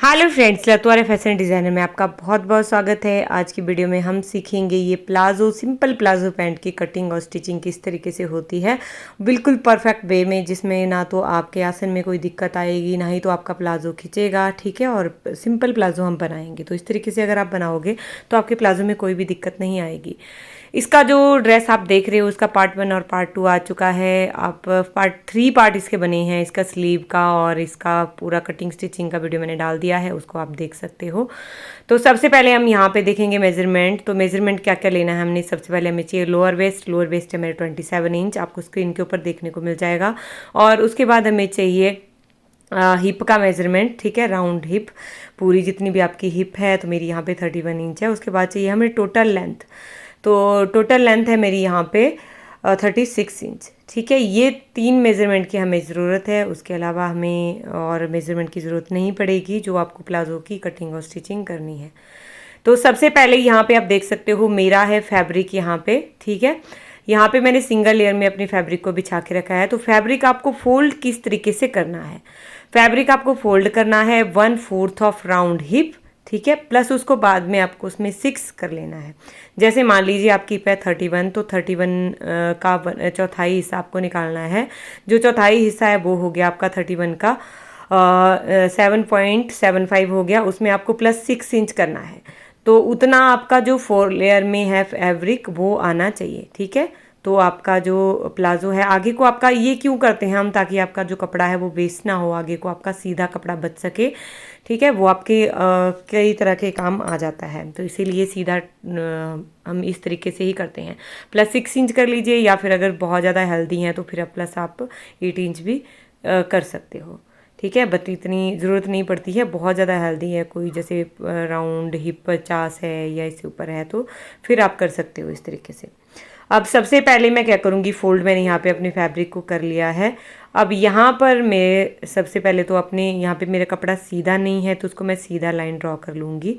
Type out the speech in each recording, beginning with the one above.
Hello friends, लतवारे fashion designer में आपका बहुत बहुत स्वागत है। आज की वीडियो में हम सीखेंगे ये प्लाज़ो, सिंपल प्लाज़ो पैंट की कटिंग और स्टिचिंग किस तरीके से होती है, बिल्कुल परफेक्ट वे में, जिसमें ना तो आपके आसन में कोई दिक्कत आएगी, ना ही तो आपका प्लाज़ो खिंचेगा। ठीक है, और सिंपल प्लाज़ो हम बनाएंगे, तो इस तरीके से अगर आप बनाओगे तो आपके प्लाज़ो में कोई भी दिक्कत नहीं आएगी। इसका जो ड्रेस आप देख रहे हो उसका पार्ट 1 और पार्ट 2 आ चुका है। आप पार्ट इसके बने हैं, इसका स्लीव का और इसका पूरा कटिंग स्टिचिंग का वीडियो मैंने डाल दिया है, उसको आप देख सकते हो। तो सबसे पहले हम यहाँ पे देखेंगे मेजरमेंट। तो मेजरमेंट क्या क्या लेना है हमने, सबसे पहले हमें चाहिए लोअर वेस्ट है मेरे 27 इंच, आपको स्क्रीन के ऊपर देखने को मिल जाएगा। और उसके बाद हमें चाहिए हिप का मेजरमेंट। ठीक है, राउंड हिप, पूरी जितनी भी आपकी हिप है, तो मेरी यहाँ पे 31 इंच है। उसके बाद चाहिए हमें टोटल लेंथ, तो टोटल लेंथ है मेरी यहाँ पे 36 इंच। ठीक है, ये 3 मेज़रमेंट की हमें ज़रूरत है, उसके अलावा हमें और मेज़रमेंट की ज़रूरत नहीं पड़ेगी जो आपको प्लाज़ो की कटिंग और स्टिचिंग करनी है। तो सबसे पहले यहाँ पे आप देख सकते हो मेरा है फैब्रिक यहाँ पे। ठीक है, यहाँ पे मैंने सिंगल लेयर में अपनी फैब्रिक को बिछा के रखा है। तो फैब्रिक आपको फोल्ड किस तरीके से करना है, फैब्रिक आपको फोल्ड करना है 1/4 ऑफ राउंड हिप। ठीक है, प्लस उसको बाद में आपको उसमें 6 कर लेना है। जैसे मान लीजिए आपकी हिप है 31, तो 31 का चौथाई हिस्सा आपको निकालना है। जो चौथाई हिस्सा है वो हो गया आपका 31 का 7.75 हो गया, उसमें आपको प्लस 6 इंच करना है। तो उतना आपका जो 4 लेयर में है फैब्रिक वो आना चाहिए। ठीक है, तो आपका जो प्लाज़ो है, आगे को आपका ये क्यों करते हैं हम, ताकि आपका जो कपड़ा है वो वेस्ट ना हो, आगे को आपका सीधा कपड़ा बच सके। ठीक है, वो आपके कई तरह के काम आ जाता है, तो इसीलिए सीधा हम इस तरीके से ही करते हैं। प्लस 6 इंच कर लीजिए, या फिर अगर बहुत ज़्यादा हेल्दी हैं तो फिर प्लस आप 8 इंच भी कर सकते हो। ठीक है, बट इतनी ज़रूरत नहीं पड़ती है। बहुत ज़्यादा हेल्दी है कोई, जैसे राउंड हिप 50 है या इससे ऊपर है, तो फिर आप कर सकते हो इस तरीके से। अब सबसे पहले मैं क्या करूँगी, फोल्ड मैंने यहाँ पे अपने फैब्रिक को कर लिया है। अब यहाँ पर मैं सबसे पहले तो अपने यहाँ पे मेरा कपड़ा सीधा नहीं है, तो उसको मैं सीधा लाइन ड्रॉ कर लूँगी।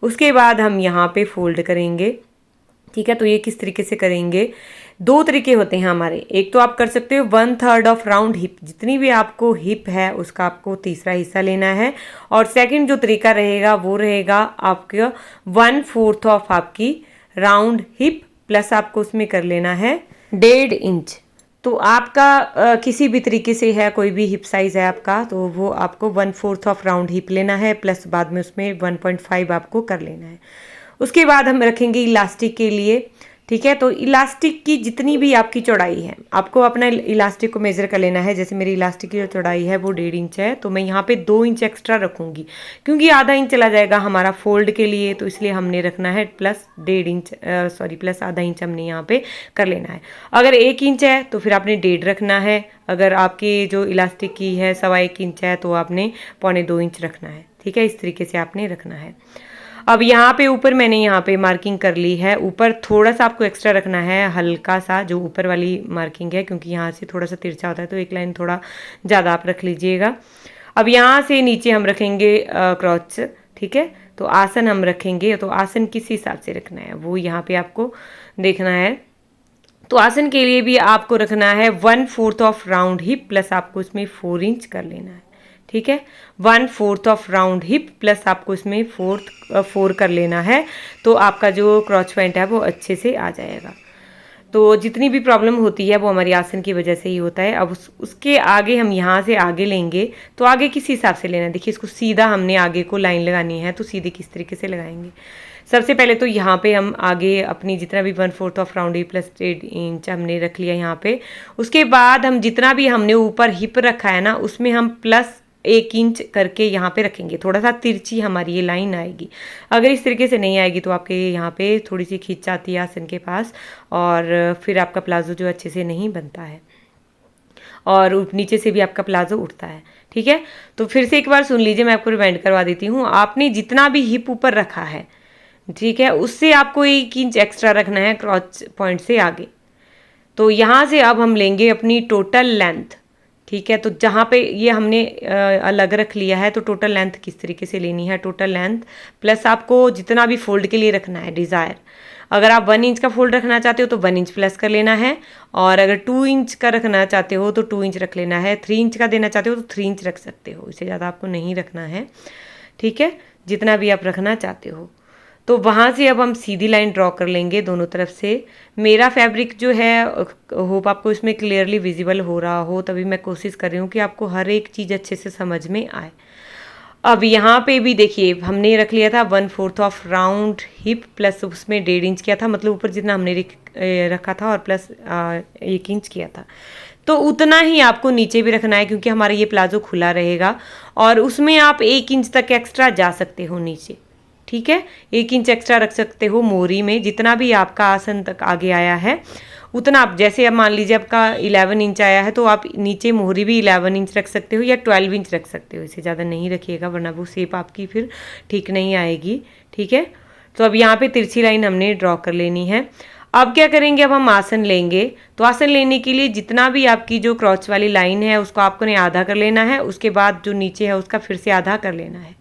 उसके बाद हम यहाँ पे फोल्ड करेंगे। ठीक है, तो ये किस तरीके से करेंगे, 2 तरीके होते हैं हमारे। एक तो आप कर सकते हो 1/3 ऑफ राउंड हिप, जितनी भी आपको हिप है उसका आपको तीसरा हिस्सा लेना है। और सेकंड जो तरीका रहेगा वो रहेगा आपका 1/4 ऑफ आपकी राउंड हिप, प्लस आपको उसमें कर लेना है 1.5 इंच। तो आपका किसी भी तरीके से है, कोई भी हिप साइज़ है आपका, तो वो आपको 1/4 ऑफ राउंड हिप लेना है, प्लस बाद में उसमें 1.5 आपको कर लेना है। उसके बाद हम रखेंगे इलास्टिक के लिए। ठीक है, तो इलास्टिक की जितनी भी आपकी चौड़ाई है, आपको अपना इलास्टिक को मेज़र कर लेना है। जैसे मेरी इलास्टिक की जो चौड़ाई है वो 1.5 इंच है, तो मैं यहाँ पे 2 इंच एक्स्ट्रा रखूँगी, क्योंकि आधा इंच चला जाएगा हमारा फोल्ड के लिए, तो इसलिए हमने रखना है प्लस 1.5 इंच, प्लस आधा इंच हमने यहाँ पे कर लेना है। अगर 1 इंच है तो फिर आपने 1.5 रखना है। अगर आपकी जो इलास्टिक की है 1.25 इंच है तो आपने 1.25 इंच रखना है। ठीक है, इस तरीके से आपने रखना है। अब यहाँ पे ऊपर मैंने यहाँ पे मार्किंग कर ली है, ऊपर थोड़ा सा आपको एक्स्ट्रा रखना है, हल्का सा, जो ऊपर वाली मार्किंग है, क्योंकि यहाँ से थोड़ा सा तिरछा होता है, तो एक लाइन थोड़ा ज़्यादा आप रख लीजिएगा। अब यहाँ से नीचे हम रखेंगे क्रॉच। ठीक है, तो आसन हम रखेंगे, तो आसन किस हिसाब से रखना है वो यहाँ पे आपको देखना है। तो आसन के लिए भी आपको रखना है 1/4 ऑफ राउंड हिप, प्लस आपको इसमें 4 इंच कर लेना है। ठीक है, 1/4 ऑफ राउंड हिप प्लस आपको इसमें 4 कर लेना है, तो आपका जो क्रॉच पॉइंट है वो अच्छे से आ जाएगा। तो जितनी भी प्रॉब्लम होती है वो हमारी आसन की वजह से ही होता है। अब उसके आगे हम यहाँ से आगे लेंगे, तो आगे किस हिसाब से लेना है, देखिए इसको सीधा हमने आगे को लाइन लगानी है, तो सीधे किस तरीके से लगाएंगे। सबसे पहले तो यहाँ पे हम आगे अपनी जितना भी 1/4 of round hip plus 1.5 inch हमने रख लिया यहाँ पे। उसके बाद हम जितना भी हमने ऊपर हिप रखा है ना, उसमें हम प्लस 1 इंच करके यहाँ पे रखेंगे। थोड़ा सा तिरछी हमारी ये लाइन आएगी। अगर इस तरीके से नहीं आएगी तो आपके यहाँ पे थोड़ी सी खींच आती है आसन के पास, और फिर आपका प्लाजो जो अच्छे से नहीं बनता है, और नीचे से भी आपका प्लाजो उठता है। ठीक है, तो फिर से एक बार सुन लीजिए, मैं आपको रिमाइंड करवा देती हूँ। आपने जितना भी हिप ऊपर रखा है, ठीक है, उससे आपको 1 इंच एक्स्ट्रा रखना है क्रॉच पॉइंट से आगे। तो यहाँ से अब हम लेंगे अपनी टोटल लेंथ। ठीक है, तो जहाँ पे ये हमने अलग रख लिया है, तो टोटल लेंथ किस तरीके से लेनी है, टोटल लेंथ प्लस आपको जितना भी फोल्ड के लिए रखना है डिज़ायर। अगर आप 1 इंच का फोल्ड रखना चाहते हो तो 1 इंच प्लस कर लेना है, और अगर 2 इंच का रखना चाहते हो तो 2 इंच रख लेना है, 3 इंच का देना चाहते हो तो 3 इंच रख सकते हो, इससे ज़्यादा आपको नहीं रखना है। ठीक है, जितना भी आप रखना चाहते हो। तो वहाँ से अब हम सीधी लाइन ड्रॉ कर लेंगे दोनों तरफ से। मेरा फैब्रिक जो है, होप आपको इसमें क्लियरली विजिबल हो रहा हो, तभी मैं कोशिश कर रही हूँ कि आपको हर एक चीज़ अच्छे से समझ में आए। अब यहाँ पे भी देखिए हमने रख लिया था 1/4 ऑफ राउंड हिप, प्लस उसमें 1.5 इंच किया था, मतलब ऊपर जितना हमने रखा था और प्लस 1 इंच किया था। तो उतना ही आपको नीचे भी रखना है, क्योंकि हमारा ये प्लाजो खुला रहेगा और उसमें आप 1 इंच तक एक्स्ट्रा जा सकते हो नीचे। ठीक है, 1 इंच एक्स्ट्रा रख सकते हो मोरी में, जितना भी आपका आसन तक आगे आया है उतना आप, जैसे अब मान लीजिए आपका 11 इंच आया है तो आप नीचे मोहरी भी 11 इंच रख सकते हो या 12 इंच रख सकते हो। इससे ज़्यादा नहीं रखिएगा वरना वो शेप आपकी फिर ठीक नहीं आएगी। ठीक है, तो अब यहाँ पे तिरछी लाइन हमने ड्रॉ कर लेनी है। अब क्या करेंगे, अब हम आसन लेंगे। तो आसन लेने के लिए जितना भी आपकी जो क्रॉच वाली लाइन है उसको आपको ने आधा कर लेना है, उसके बाद जो नीचे है उसका फिर से आधा कर लेना है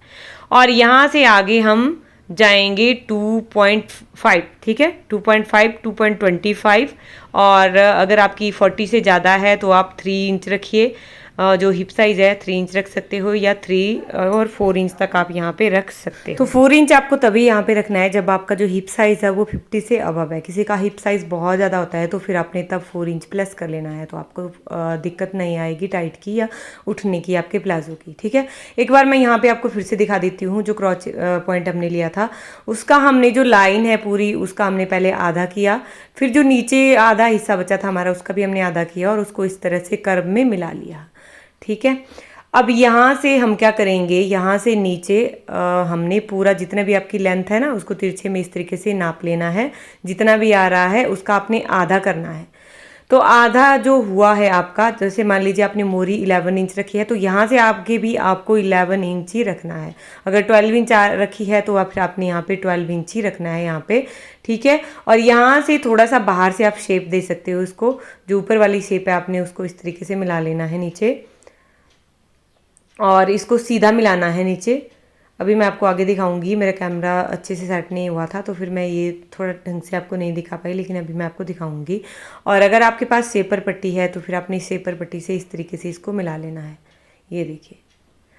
और यहाँ से आगे हम जाएंगे 2.5। ठीक है, 2.5 2.25, और अगर आपकी 40 से ज़्यादा है तो आप 3 इंच रखिए। जो हिप साइज़ है 3 इंच रख सकते हो या 3 और 4 इंच तक आप यहाँ पे रख सकते हो। तो 4 इंच आपको तभी यहाँ पे रखना है जब आपका जो हिप साइज़ है वो 50 से अबव है। किसी का हिप साइज़ बहुत ज़्यादा होता है तो फिर आपने तब 4 इंच प्लस कर लेना है, तो आपको दिक्कत नहीं आएगी टाइट की या उठने की आपके प्लाजो की। ठीक है, एक बार मैं यहाँ पे आपको फिर से दिखा देती हूँ। जो क्रॉच पॉइंट हमने लिया था उसका हमने जो लाइन है पूरी उसका हमने पहले आधा किया, फिर जो नीचे आधा हिस्सा बचा था हमारा उसका भी हमने आधा किया और उसको इस तरह से कर्व में मिला लिया। ठीक है, अब यहाँ से हम क्या करेंगे, यहाँ से नीचे हमने पूरा जितना भी आपकी लेंथ है ना उसको तिरछे में इस तरीके से नाप लेना है। जितना भी आ रहा है उसका आपने आधा करना है। तो आधा जो हुआ है आपका, जैसे मान लीजिए आपने मोरी 11 इंच रखी है तो यहाँ से आगे भी आपको 11 इंच ही रखना है। अगर 12 इंच रखी है तो फिर आपने यहाँ पे 12 इंच ही रखना है यहाँ पे। ठीक है, और यहाँ से थोड़ा सा बाहर से आप शेप दे सकते हो उसको, जो ऊपर वाली शेप है आपने उसको इस तरीके से मिला लेना है नीचे और इसको सीधा मिलाना है नीचे। अभी मैं आपको आगे दिखाऊंगी, मेरा कैमरा अच्छे से सेट नहीं हुआ था तो फिर मैं ये थोड़ा ढंग से आपको नहीं दिखा पाई, लेकिन अभी मैं आपको दिखाऊंगी। और अगर आपके पास शेपर पट्टी है तो फिर आपने शेपर पट्टी से इस तरीके से इसको मिला लेना है। ये देखिए,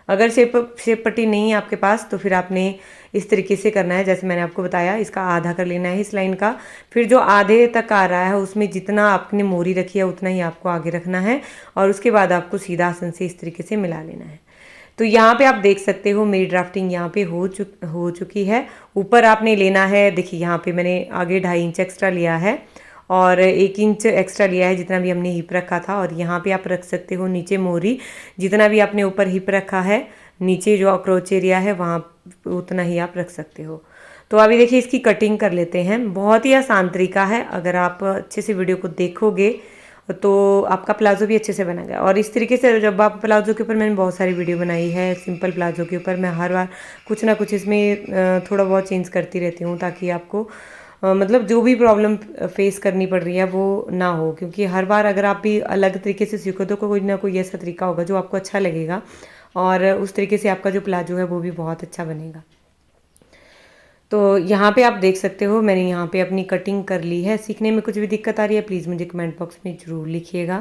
अगर शेप पट्टी नहीं है आपके पास तो फिर आपने इस तरीके से करना है जैसे मैंने आपको बताया। इसका आधा कर लेना है इस लाइन का, फिर जो आधे तक आ रहा है उसमें जितना आपने मोरी रखी है उतना ही आपको आगे रखना है और उसके बाद आपको सीधा आसन से इस तरीके से मिला लेना है। तो यहाँ पे आप देख सकते हो मेरी ड्राफ्टिंग यहाँ पे हो चुकी है। ऊपर आपने लेना है, देखिए यहाँ पे मैंने आगे 2.5 इंच एक्स्ट्रा लिया है और 1 इंच एक्स्ट्रा लिया है जितना भी हमने हिप रखा था, और यहाँ पे आप रख सकते हो नीचे मोरी जितना भी आपने ऊपर हिप रखा है, नीचे जो अक्रोच एरिया है वहाँ उतना ही आप रख सकते हो। तो अभी देखिए इसकी कटिंग कर लेते हैं। बहुत ही आसान तरीका है, अगर आप अच्छे से वीडियो को देखोगे तो आपका प्लाजो भी अच्छे से बनेगा। और इस तरीके से जब आप प्लाजो के ऊपर, मैंने बहुत सारी वीडियो बनाई है सिंपल प्लाजो के ऊपर, मैं हर बार कुछ ना कुछ इसमें थोड़ा बहुत चेंज करती रहती हूँ ताकि आपको मतलब जो भी प्रॉब्लम फेस करनी पड़ रही है वो ना हो, क्योंकि हर बार अगर आप भी अलग तरीके से सीखो तो कोई ना कोई ऐसा तरीका होगा जो आपको अच्छा लगेगा और उस तरीके से आपका जो प्लाजो है वो भी बहुत अच्छा बनेगा। तो यहाँ पे आप देख सकते हो मैंने यहाँ पे अपनी कटिंग कर ली है। सीखने में कुछ भी दिक्कत आ रही है प्लीज़ मुझे कमेंट बॉक्स में ज़रूर लिखिएगा।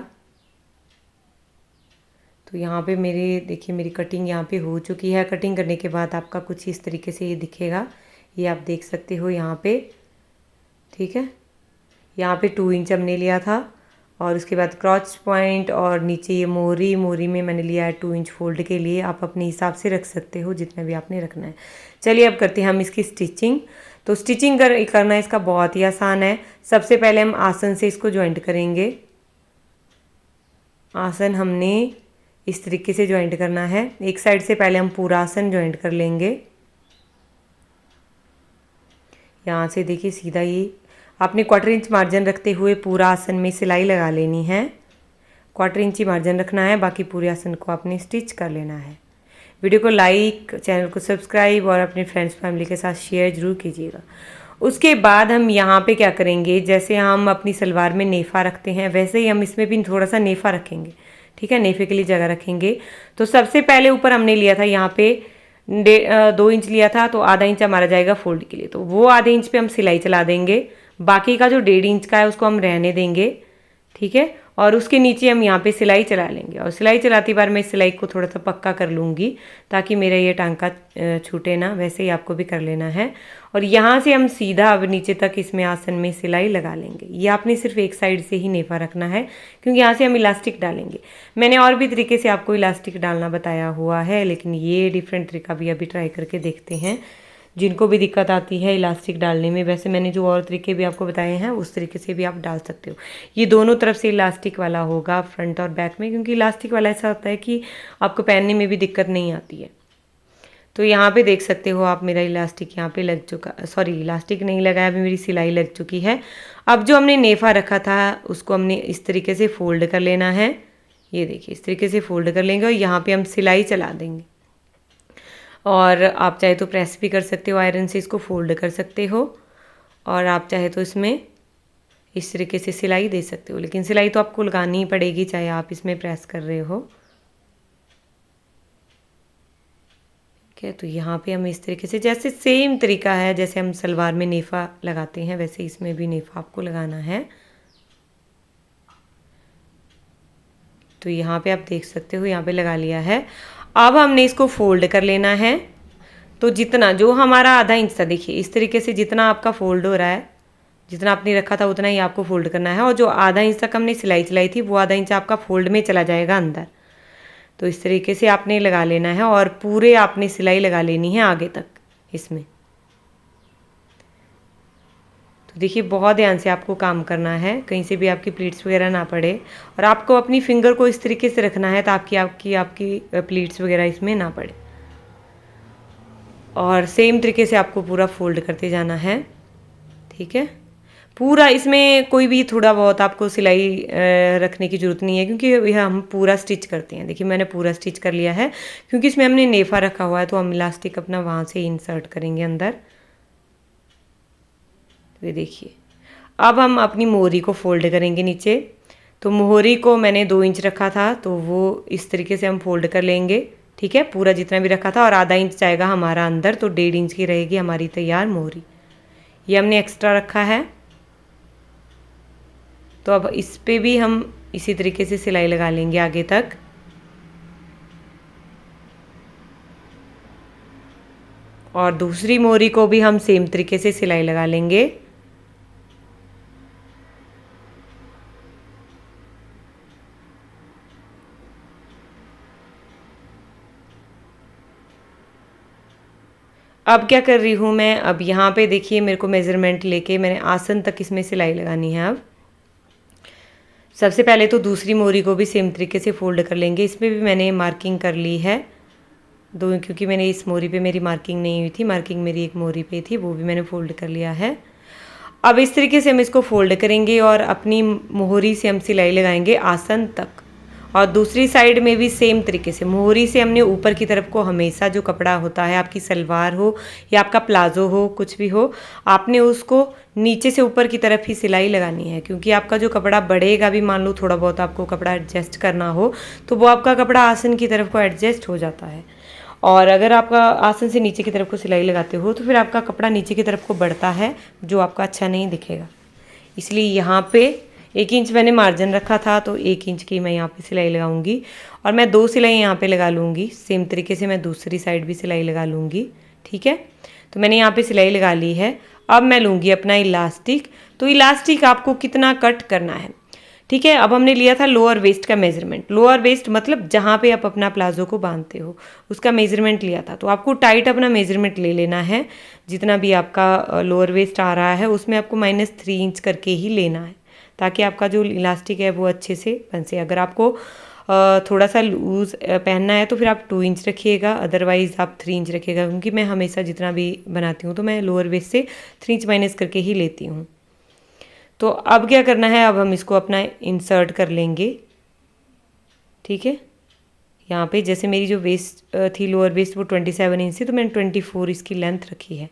तो यहाँ पे मेरे देखिए मेरी कटिंग यहाँ पे हो चुकी है। कटिंग करने के बाद आपका कुछ इस तरीके से ये दिखेगा, ये आप देख सकते हो यहाँ पे। ठीक है, यहाँ पे 2 इंच हमने लिया था और उसके बाद क्रॉच पॉइंट और नीचे ये मोरी में मैंने लिया है 2 इंच फोल्ड के लिए। आप अपने हिसाब से रख सकते हो जितना भी आपने रखना है। चलिए अब करते हैं हम इसकी स्टिचिंग। तो स्टिचिंग करना इसका बहुत ही आसान है। सबसे पहले हम आसन से इसको ज्वाइंट करेंगे। आसन हमने इस तरीके से ज्वाइंट करना है। एक साइड से पहले हम पूरा आसन ज्वाइंट कर लेंगे। यहाँ से देखिए सीधा ये आपने 1/4 इंच मार्जिन रखते हुए पूरा आसन में सिलाई लगा लेनी है। 1/4 इंच ही मार्जिन रखना है, बाकी पूरे आसन को आपने स्टिच कर लेना है। वीडियो को लाइक, चैनल को सब्सक्राइब और अपने फ्रेंड्स फैमिली के साथ शेयर जरूर कीजिएगा। उसके बाद हम यहाँ पे क्या करेंगे, जैसे हम अपनी सलवार में नेफा रखते हैं वैसे ही हम इसमें भी थोड़ा सा नेफा रखेंगे। ठीक है, नेफे के लिए जगह रखेंगे। तो सबसे पहले ऊपर हमने लिया था यहाँ पे 2 इंच लिया था, तो आधा इंच हमारा जाएगा फोल्ड के लिए, तो वो आधे इंच पे हम सिलाई चला देंगे। बाकी का जो 1.5 इंच का है उसको हम रहने देंगे। ठीक है, और उसके नीचे हम यहाँ पे सिलाई चला लेंगे। और सिलाई चलाती बार मैं सिलाई को थोड़ा सा पक्का कर लूँगी ताकि मेरा ये टांका छूटे ना। वैसे ही आपको भी कर लेना है। और यहाँ से हम सीधा अब नीचे तक इसमें आसन में सिलाई लगा लेंगे। ये आपने सिर्फ एक साइड से ही नेफा रखना है क्योंकि यहाँ से हम इलास्टिक डालेंगे। मैंने और भी तरीके से आपको इलास्टिक डालना बताया हुआ है, लेकिन ये डिफरेंट तरीका भी अभी ट्राई करके देखते हैं जिनको भी दिक्कत आती है इलास्टिक डालने में। वैसे मैंने जो और तरीके भी आपको बताए हैं उस तरीके से भी आप डाल सकते हो। ये दोनों तरफ से इलास्टिक वाला होगा, फ्रंट और बैक में, क्योंकि इलास्टिक वाला ऐसा होता है कि आपको पहनने में भी दिक्कत नहीं आती है। तो यहाँ पे देख सकते हो आप, मेरा इलास्टिक यहाँ पे लग चुका, सॉरी इलास्टिक नहीं लगा है, अभी मेरी सिलाई लग चुकी है। अब जो हमने नेफा रखा था उसको हमने इस तरीके से फोल्ड कर लेना है। ये देखिए इस तरीके से फोल्ड कर लेंगे और यहाँ पे हम सिलाई चला देंगे। और आप चाहे तो प्रेस भी कर सकते हो, आयरन से इसको फोल्ड कर सकते हो, और आप चाहे तो इसमें इस तरीके से सिलाई दे सकते हो। लेकिन सिलाई तो आपको लगानी ही पड़ेगी चाहे आप इसमें प्रेस कर रहे हो। ठीक है, तो यहाँ पे हम इस तरीके से, जैसे सेम तरीका है जैसे हम सलवार में नेफा लगाते हैं वैसे इसमें भी नेफा आपको लगाना है। तो यहाँ पे आप देख सकते हो, यहाँ पे लगा लिया है। अब हमने इसको फोल्ड कर लेना है। तो जितना जो हमारा आधा इंच था, देखिए इस तरीके से जितना आपका फोल्ड हो रहा है, जितना आपने रखा था उतना ही आपको फोल्ड करना है। और जो आधा इंच तक हमने सिलाई चलाई थी वो आधा इंच आपका फोल्ड में चला जाएगा अंदर। तो इस तरीके से आपने लगा लेना है और पूरे आपने सिलाई लगा लेनी है आगे तक इसमें। तो देखिए बहुत ध्यान से आपको काम करना है, कहीं से भी आपकी प्लीट्स वगैरह ना पड़े। और आपको अपनी फिंगर को इस तरीके से रखना है ताकि आपकी प्लीट्स वगैरह इसमें ना पड़े। और सेम तरीके से आपको पूरा फोल्ड करते जाना है। ठीक है, पूरा इसमें कोई भी थोड़ा बहुत आपको सिलाई रखने की ज़रूरत नहीं है क्योंकि यह हम पूरा स्टिच करते हैं। देखिए मैंने पूरा स्टिच कर लिया है क्योंकि इसमें हमने नेफा रखा हुआ है, तो हम इलास्टिक अपना वहाँ से इंसर्ट करेंगे अंदर। ये देखिए अब हम अपनी मोहरी को फोल्ड करेंगे नीचे। तो मोहरी को मैंने 2 इंच रखा था तो वो इस तरीके से हम फोल्ड कर लेंगे। ठीक है, पूरा जितना भी रखा था, और आधा इंच जाएगा हमारा अंदर, तो 1.5 इंच की रहेगी हमारी तैयार मोहरी। ये हमने एक्स्ट्रा रखा है। तो अब इस पे भी हम इसी तरीके से सिलाई लगा लेंगे आगे तक। और दूसरी मोहरी को भी हम सेम तरीके से सिलाई लगा लेंगे। अब क्या कर रही हूँ मैं, अब यहाँ पे देखिए मेरे को मेज़रमेंट लेके मैंने आसन तक इसमें सिलाई लगानी है। अब सबसे पहले तो दूसरी मोहरी को भी सेम तरीके से फोल्ड कर लेंगे। इसमें भी मैंने मार्किंग कर ली है दो, क्योंकि मैंने इस मोहरी पे मेरी मार्किंग नहीं हुई थी, मार्किंग मेरी एक मोहरी पे थी, वो भी मैंने फोल्ड कर लिया है। अब इस तरीके से हम इसको फोल्ड करेंगे और अपनी मोहरी से हम सिलाई लगाएंगे आसन तक। और दूसरी साइड में भी सेम तरीके से मोहरी से हमने ऊपर की तरफ को, हमेशा जो कपड़ा होता है, आपकी सलवार हो या आपका प्लाजो हो, कुछ भी हो, आपने उसको नीचे से ऊपर की तरफ ही सिलाई लगानी है। क्योंकि आपका जो कपड़ा बढ़ेगा भी, मान लो थोड़ा बहुत आपको कपड़ा एडजस्ट करना हो तो वो आपका कपड़ा आसन की तरफ को एडजस्ट हो जाता है। और अगर आपका आसन से नीचे की तरफ को सिलाई लगाते हो तो फिर आपका कपड़ा नीचे की तरफ को बढ़ता है, जो आपका अच्छा नहीं दिखेगा। इसलिए यहाँ पे 1 इंच मैंने मार्जिन रखा था, तो 1 इंच की मैं यहाँ पे सिलाई लगाऊंगी। और मैं 2 सिलाई यहाँ पे लगा लूँगी। सेम तरीके से मैं दूसरी साइड भी सिलाई लगा लूँगी। ठीक है, तो मैंने यहाँ पे सिलाई लगा ली है। अब मैं लूँगी अपना इलास्टिक। तो इलास्टिक आपको कितना कट करना है, ठीक है। अब हमने लिया था लोअर वेस्ट का मेजरमेंट। लोअर वेस्ट मतलब जहाँ पे आप अपना प्लाजो को बांधते हो उसका मेजरमेंट लिया था। तो आपको टाइट अपना मेजरमेंट ले लेना है। जितना भी आपका लोअर वेस्ट आ रहा है उसमें आपको -3 इंच करके ही लेना है, ताकि आपका जो इलास्टिक है वो अच्छे से बन से। अगर आपको थोड़ा सा लूज़ पहनना है तो फिर आप 2 इंच रखिएगा, अदरवाइज़ आप 3 इंच रखिएगा। क्योंकि मैं हमेशा जितना भी बनाती हूँ तो मैं लोअर वेस्ट से 3 इंच माइनस करके ही लेती हूँ। तो अब क्या करना है, अब हम इसको अपना इंसर्ट कर लेंगे। ठीक है, यहाँ पे जैसे मेरी जो वेस्ट थी लोअर वेस्ट वो 27 इंच थी, तो मैंने 24 इसकी लेंथ रखी है।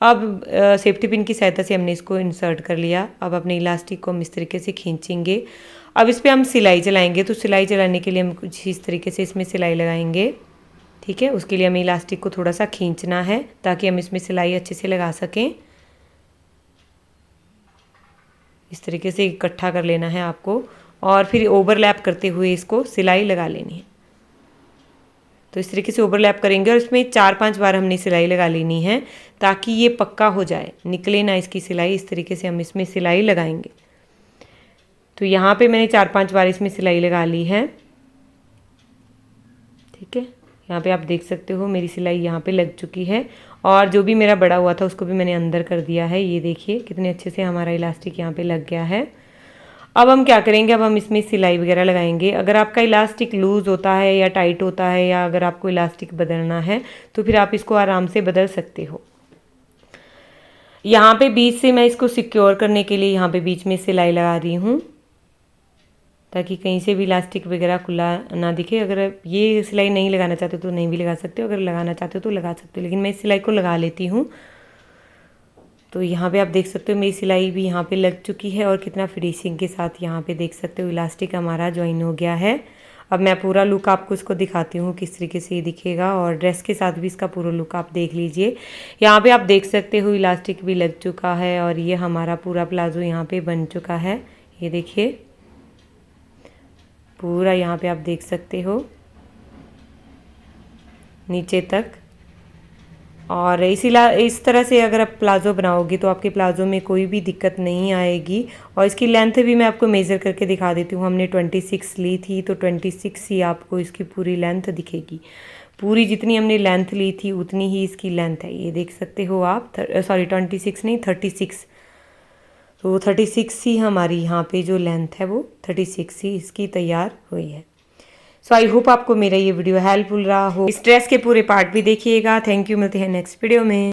अब सेफ्टी पिन की सहायता से हमने इसको इंसर्ट कर लिया। अब अपने इलास्टिक को हम इस तरीके से खींचेंगे। अब इस पर हम सिलाई चलाएंगे। तो सिलाई चलाने के लिए हम कुछ इस तरीके से इसमें सिलाई लगाएंगे। ठीक है, उसके लिए हमें इलास्टिक को थोड़ा सा खींचना है ताकि हम इसमें सिलाई अच्छे से लगा सकें। इस तरीके से इकट्ठा कर लेना है आपको। और फिर ओवरलैप करते हुए इसको सिलाई लगा लेनी है। तो इस तरीके से ओवरलैप करेंगे और इसमें 4-5 बार हमने सिलाई लगा लेनी है ताकि ये पक्का हो जाए, निकले ना इसकी सिलाई। इस तरीके से हम इसमें सिलाई लगाएंगे। तो यहाँ पे मैंने 4-5 बार इसमें सिलाई लगा ली है। ठीक है, यहाँ पे आप देख सकते हो मेरी सिलाई यहाँ पे लग चुकी है और जो भी मेरा बड़ा हुआ था उसको भी मैंने अंदर कर दिया है। ये देखिए कितने अच्छे से हमारा इलास्टिक यहाँ पे लग गया है। अब हम क्या करेंगे, अब हम इसमें सिलाई वगैरह लगाएंगे। अगर आपका इलास्टिक लूज़ होता है या टाइट होता है या अगर आपको इलास्टिक बदलना है तो फिर आप इसको आराम से बदल सकते हो। यहाँ पे बीच से मैं इसको सिक्योर करने के लिए यहाँ पे बीच में सिलाई लगा रही हूँ ताकि कहीं से भी इलास्टिक वगैरह खुला ना दिखे। अगर ये सिलाई नहीं लगाना चाहते तो नहीं भी लगा सकते हो, अगर लगाना चाहते हो तो लगा सकते हो, लेकिन मैं इस सिलाई को लगा लेती हूँ। तो यहाँ पे आप देख सकते हो मेरी सिलाई भी यहाँ पे लग चुकी है और कितना फिनिशिंग के साथ यहाँ पे देख सकते हो इलास्टिक हमारा ज्वाइन हो गया है। अब मैं पूरा लुक आपको इसको दिखाती हूँ किस तरीके से ये दिखेगा और ड्रेस के साथ भी इसका पूरा लुक आप देख लीजिए। यहाँ पे आप देख सकते हो इलास्टिक भी लग चुका है और ये हमारा पूरा प्लाजो यहाँ पे बन चुका है। ये देखिए पूरा यहाँ पे आप देख सकते हो नीचे तक। और इस तरह से अगर आप प्लाज़ो बनाओगे तो आपके प्लाज़ो में कोई भी दिक्कत नहीं आएगी। और इसकी लेंथ भी मैं आपको मेज़र करके दिखा देती हूँ। हमने 26 ली थी तो 26 ही आपको इसकी पूरी लेंथ दिखेगी। पूरी जितनी हमने लेंथ ली थी उतनी ही इसकी लेंथ है, ये देख सकते हो आप। सॉरी 26 नहीं 36, तो 36 ही हमारी यहाँ पे जो लेंथ है वो 36 ही इसकी तैयार हुई है। सो आई होप आपको मेरा ये वीडियो हेल्पफुल रहा हो। इस ड्रेस के पूरे पार्ट भी देखिएगा। थैंक यू, मिलते हैं नेक्स्ट वीडियो में।